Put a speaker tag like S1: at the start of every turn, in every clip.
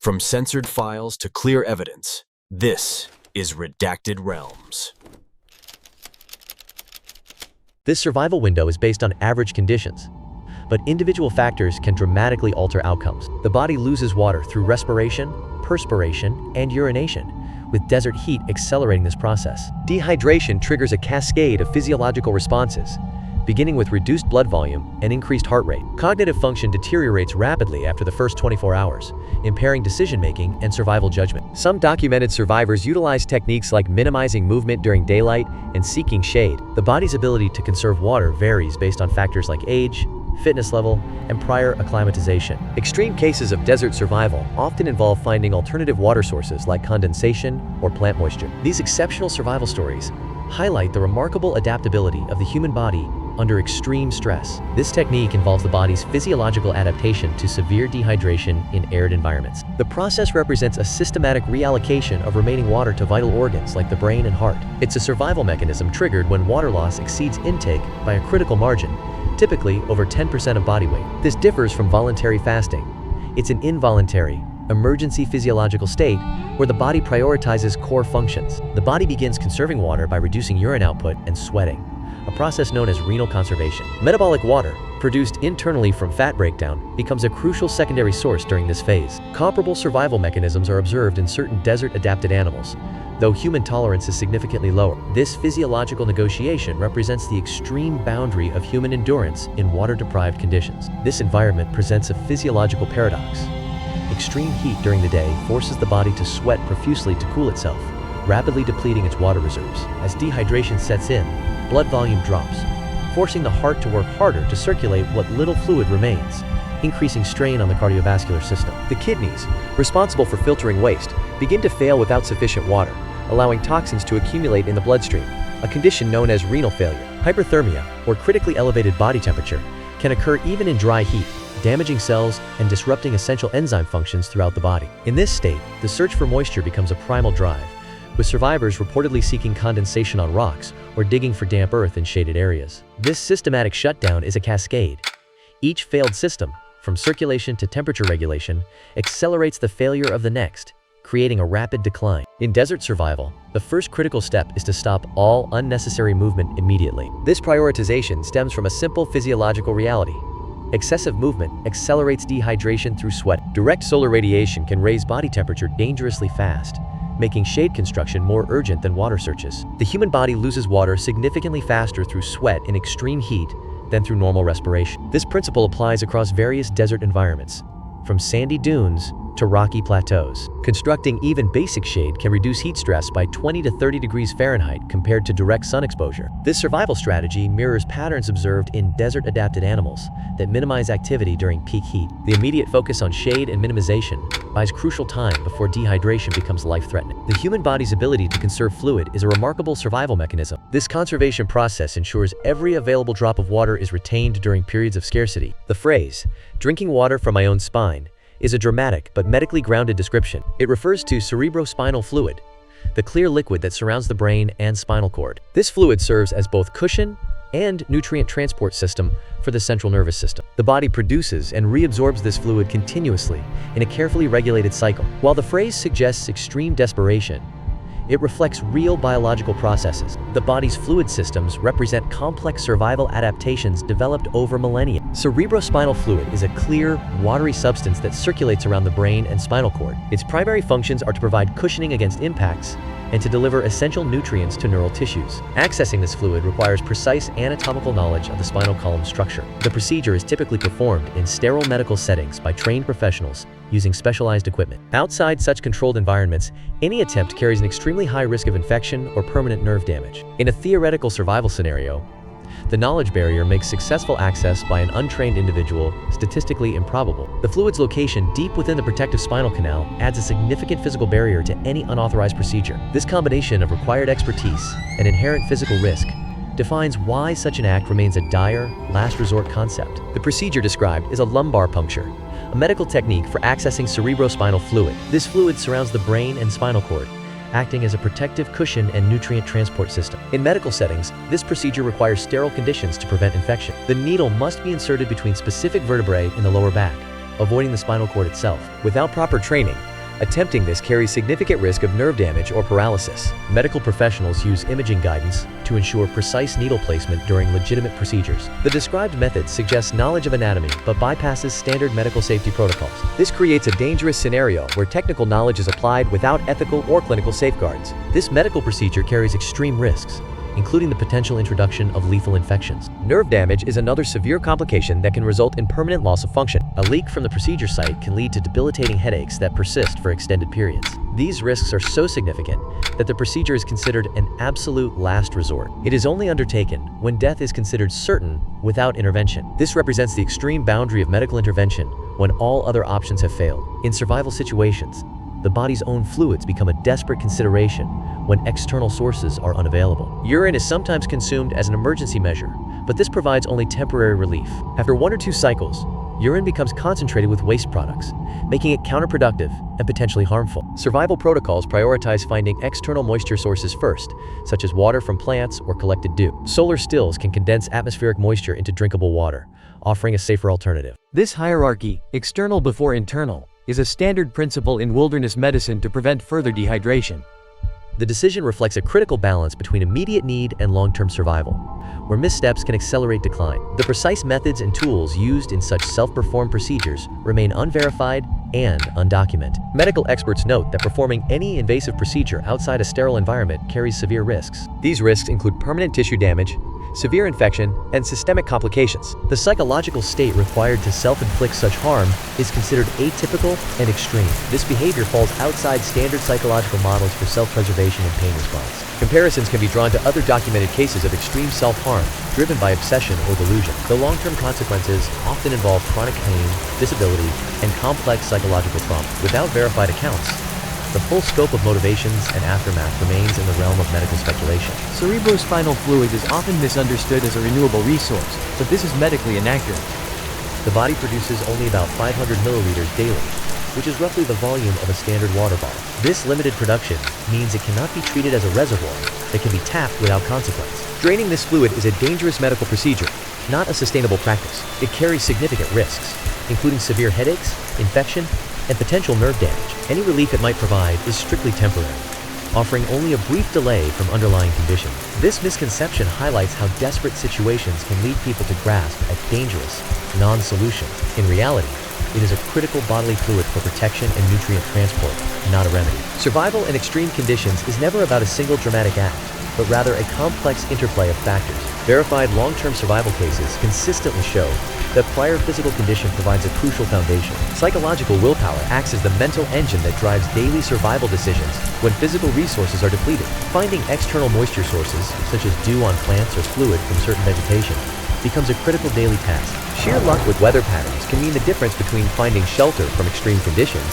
S1: From censored files to clear evidence, this is Redacted Realms.
S2: This survival window is based on average conditions, but individual factors can dramatically alter outcomes. The body loses water through respiration, perspiration, and urination, with desert heat accelerating this process. Dehydration triggers a cascade of physiological responses, beginning with reduced blood volume and increased heart rate. Cognitive function deteriorates rapidly after the first 24 hours, impairing decision-making and survival judgment. Some documented survivors utilize techniques like minimizing movement during daylight and seeking shade. The body's ability to conserve water varies based on factors like age, fitness level, and prior acclimatization. Extreme cases of desert survival often involve finding alternative water sources like condensation or plant moisture. These exceptional survival stories highlight the remarkable adaptability of the human body under extreme stress. This technique involves the body's physiological adaptation to severe dehydration in arid environments. The process represents a systematic reallocation of remaining water to vital organs like the brain and heart. It's a survival mechanism triggered when water loss exceeds intake by a critical margin, typically over 10% of body weight. This differs from voluntary fasting. It's an involuntary, emergency physiological state where the body prioritizes core functions. The body begins conserving water by reducing urine output and sweating, a process known as renal conservation. Metabolic water, produced internally from fat breakdown, becomes a crucial secondary source during this phase. Comparable survival mechanisms are observed in certain desert-adapted animals, though human tolerance is significantly lower. This physiological negotiation represents the extreme boundary of human endurance in water-deprived conditions. This environment presents a physiological paradox. Extreme heat during the day forces the body to sweat profusely to cool itself, rapidly depleting its water reserves. As dehydration sets in, blood volume drops, forcing the heart to work harder to circulate what little fluid remains, increasing strain on the cardiovascular system. The kidneys, responsible for filtering waste, begin to fail without sufficient water, allowing toxins to accumulate in the bloodstream, a condition known as renal failure. Hyperthermia, or critically elevated body temperature, can occur even in dry heat, damaging cells and disrupting essential enzyme functions throughout the body. In this state, the search for moisture becomes a primal drive, with survivors reportedly seeking condensation on rocks or digging for damp earth in shaded areas. This systematic shutdown is a cascade. Each failed system, from circulation to temperature regulation, accelerates the failure of the next, creating a rapid decline. In desert survival, the first critical step is to stop all unnecessary movement immediately. This prioritization stems from a simple physiological reality. Excessive movement accelerates dehydration through sweat. Direct solar radiation can raise body temperature dangerously fast, making shade construction more urgent than water searches. The human body loses water significantly faster through sweat in extreme heat than through normal respiration. This principle applies across various desert environments, from sandy dunes to rocky plateaus. Constructing even basic shade can reduce heat stress by 20 to 30 degrees Fahrenheit compared to direct sun exposure. This survival strategy mirrors patterns observed in desert-adapted animals that minimize activity during peak heat. The immediate focus on shade and minimization buys crucial time before dehydration becomes life-threatening. The human body's ability to conserve fluid is a remarkable survival mechanism. This conservation process ensures every available drop of water is retained during periods of scarcity. The phrase, "drinking water from my own spine," is a dramatic but medically grounded description. It refers to cerebrospinal fluid, the clear liquid that surrounds the brain and spinal cord. This fluid serves as both cushion and nutrient transport system for the central nervous system. The body produces and reabsorbs this fluid continuously in a carefully regulated cycle. While the phrase suggests extreme desperation, it reflects real biological processes. The body's fluid systems represent complex survival adaptations developed over millennia. Cerebrospinal fluid is a clear, watery substance that circulates around the brain and spinal cord. Its primary functions are to provide cushioning against impacts and to deliver essential nutrients to neural tissues. Accessing this fluid requires precise anatomical knowledge of the spinal column structure. The procedure is typically performed in sterile medical settings by trained professionals using specialized equipment. Outside such controlled environments, any attempt carries an extremely high risk of infection or permanent nerve damage. In a theoretical survival scenario, the knowledge barrier makes successful access by an untrained individual statistically improbable. The fluid's location deep within the protective spinal canal adds a significant physical barrier to any unauthorized procedure. This combination of required expertise and inherent physical risk defines why such an act remains a dire, last resort concept. The procedure described is a lumbar puncture, a medical technique for accessing cerebrospinal fluid. This fluid surrounds the brain and spinal cord, acting as a protective cushion and nutrient transport system. In medical settings, this procedure requires sterile conditions to prevent infection. The needle must be inserted between specific vertebrae in the lower back, avoiding the spinal cord itself. Without proper training, Attempting this carries significant risk of nerve damage or paralysis. Medical professionals use imaging guidance to ensure precise needle placement during legitimate procedures. The described method suggests knowledge of anatomy but bypasses standard medical safety protocols. This creates a dangerous scenario where technical knowledge is applied without ethical or clinical safeguards. This medical procedure carries extreme risks, including the potential introduction of lethal infections. Nerve damage is another severe complication that can result in permanent loss of function. A leak from the procedure site can lead to debilitating headaches that persist for extended periods. These risks are so significant that the procedure is considered an absolute last resort. It is only undertaken when death is considered certain without intervention. This represents the extreme boundary of medical intervention when all other options have failed. In survival situations, the body's own fluids become a desperate consideration when external sources are unavailable. Urine is sometimes consumed as an emergency measure, but this provides only temporary relief. After 1 or 2 cycles, urine becomes concentrated with waste products, making it counterproductive and potentially harmful. Survival protocols prioritize finding external moisture sources first, such as water from plants or collected dew. Solar stills can condense atmospheric moisture into drinkable water, offering a safer alternative.
S3: This hierarchy, external before internal, is a standard principle in wilderness medicine to prevent further dehydration.
S2: The decision reflects a critical balance between immediate need and long-term survival, where missteps can accelerate decline. The precise methods and tools used in such self-performed procedures remain unverified and undocumented. Medical experts note that performing any invasive procedure outside a sterile environment carries severe risks. These risks include permanent tissue damage, severe infection, and systemic complications. The psychological state required to self-inflict such harm is considered atypical and extreme. This behavior falls outside standard psychological models for self-preservation and pain response. Comparisons can be drawn to other documented cases of extreme self-harm driven by obsession or delusion. The long-term consequences often involve chronic pain, disability, and complex psychological trauma. Without verified accounts, the full scope of motivations and aftermath remains in the realm of medical speculation.
S3: Cerebrospinal fluid is often misunderstood as a renewable resource, but this is medically inaccurate.
S2: The body produces only about 500 milliliters daily, which is roughly the volume of a standard water bottle. This limited production means it cannot be treated as a reservoir that can be tapped without consequence. Draining this fluid is a dangerous medical procedure, not a sustainable practice. It carries significant risks, including severe headaches, infection, and potential nerve damage. Any relief it might provide is strictly temporary, offering only a brief delay from underlying conditions. This misconception highlights how desperate situations can lead people to grasp at dangerous, non-solutions. In reality, it is a critical bodily fluid for protection and nutrient transport, not a remedy. Survival in extreme conditions is never about a single dramatic act, but rather a complex interplay of factors. Verified long-term survival cases consistently show that prior physical condition provides a crucial foundation. Psychological willpower acts as the mental engine that drives daily survival decisions when physical resources are depleted. Finding external moisture sources, such as dew on plants or fluid from certain vegetation, becomes a critical daily task. Sheer luck with weather patterns can mean the difference between finding shelter from extreme conditions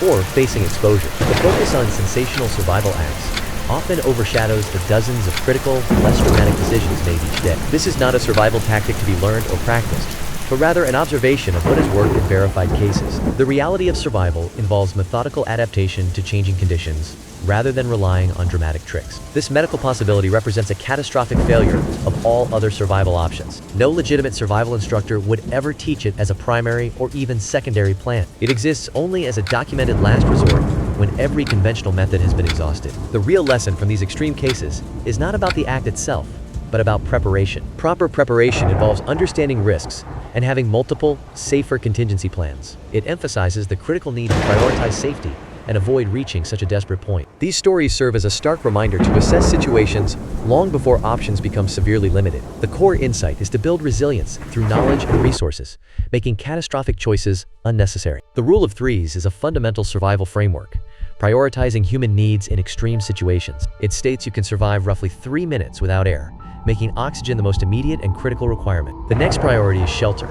S2: or facing exposure. The focus on sensational survival acts often overshadows the dozens of critical, less dramatic decisions made each day. This is not a survival tactic to be learned or practiced, but rather an observation of what has worked in verified cases. The reality of survival involves methodical adaptation to changing conditions, rather than relying on dramatic tricks. This medical possibility represents a catastrophic failure of all other survival options. No legitimate survival instructor would ever teach it as a primary or even secondary plan. It exists only as a documented last resort when every conventional method has been exhausted. The real lesson from these extreme cases is not about the act itself, but about preparation. Proper preparation involves understanding risks and having multiple, safer contingency plans. It emphasizes the critical need to prioritize safety and avoid reaching such a desperate point. These stories serve as a stark reminder to assess situations long before options become severely limited. The core insight is to build resilience through knowledge and resources, making catastrophic choices unnecessary. The rule of threes is a fundamental survival framework, prioritizing human needs in extreme situations. It states you can survive roughly 3 minutes without air, making oxygen the most immediate and critical requirement. The next priority is shelter,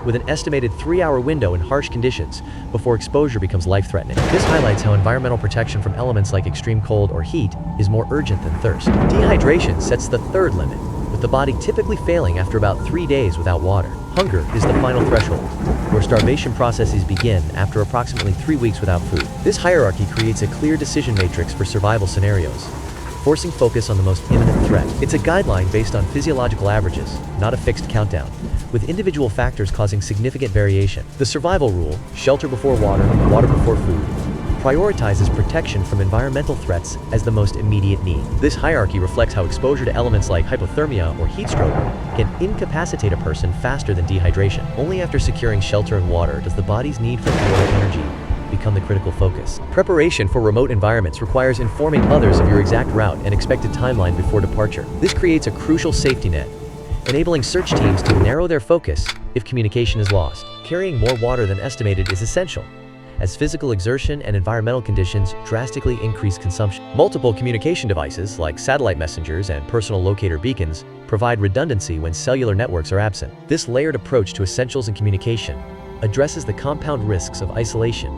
S2: with an estimated 3-hour window in harsh conditions before exposure becomes life-threatening. This highlights how environmental protection from elements like extreme cold or heat is more urgent than thirst. Dehydration sets the third limit, with the body typically failing after about 3 days without water. Hunger is the final threshold, where starvation processes begin after approximately 3 weeks without food. This hierarchy creates a clear decision matrix for survival scenarios, forcing focus on the most imminent threat. It's a guideline based on physiological averages, not a fixed countdown, with individual factors causing significant variation. The survival rule, shelter before water, water before food, prioritizes protection from environmental threats as the most immediate need. This hierarchy reflects how exposure to elements like hypothermia or heat stroke can incapacitate a person faster than dehydration. Only after securing shelter and water does the body's need for caloric energy become the critical focus. Preparation for remote environments requires informing others of your exact route and expected timeline before departure. This creates a crucial safety net, enabling search teams to narrow their focus if communication is lost. Carrying more water than estimated is essential, as physical exertion and environmental conditions drastically increase consumption. Multiple communication devices, like satellite messengers and personal locator beacons, provide redundancy when cellular networks are absent. This layered approach to essentials in communication addresses the compound risks of isolation,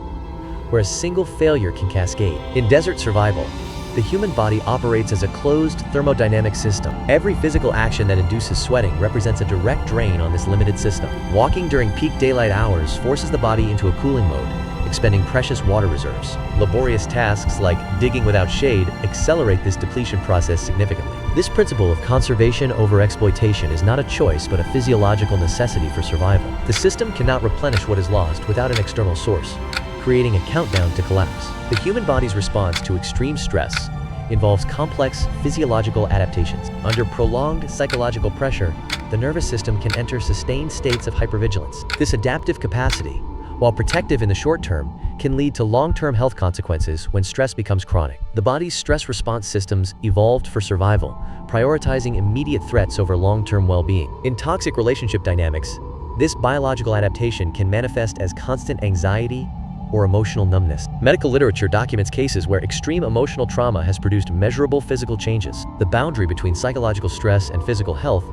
S2: where a single failure can cascade. In desert survival, the human body operates as a closed thermodynamic system. Every physical action that induces sweating represents a direct drain on this limited system. Walking during peak daylight hours forces the body into a cooling mode, expending precious water reserves. Laborious tasks like digging without shade accelerate this depletion process significantly. This principle of conservation over exploitation is not a choice but a physiological necessity for survival. The system cannot replenish what is lost without an external source, creating a countdown to collapse. The human body's response to extreme stress involves complex physiological adaptations. Under prolonged psychological pressure, the nervous system can enter sustained states of hypervigilance. This adaptive capacity, while protective in the short term, can lead to long-term health consequences when stress becomes chronic. The body's stress response systems evolved for survival, prioritizing immediate threats over long-term well-being. In toxic relationship dynamics, this biological adaptation can manifest as constant anxiety or emotional numbness. Medical literature documents cases where extreme emotional trauma has produced measurable physical changes. The boundary between psychological stress and physical health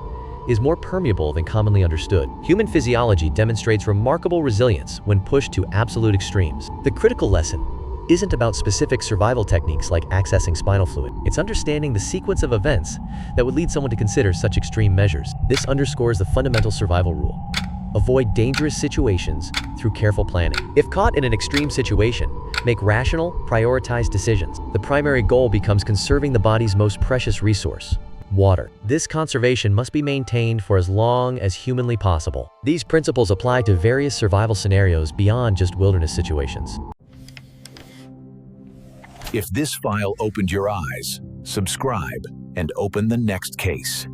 S2: is more permeable than commonly understood. Human physiology demonstrates remarkable resilience when pushed to absolute extremes. The critical lesson isn't about specific survival techniques like accessing spinal fluid. It's understanding the sequence of events that would lead someone to consider such extreme measures. This underscores the fundamental survival rule: avoid dangerous situations through careful planning. If caught in an extreme situation, make rational, prioritized decisions. The primary goal becomes conserving the body's most precious resource: water. This conservation must be maintained for as long as humanly possible. These principles apply to various survival scenarios beyond just wilderness situations.
S4: If this file opened your eyes, subscribe and open the next case.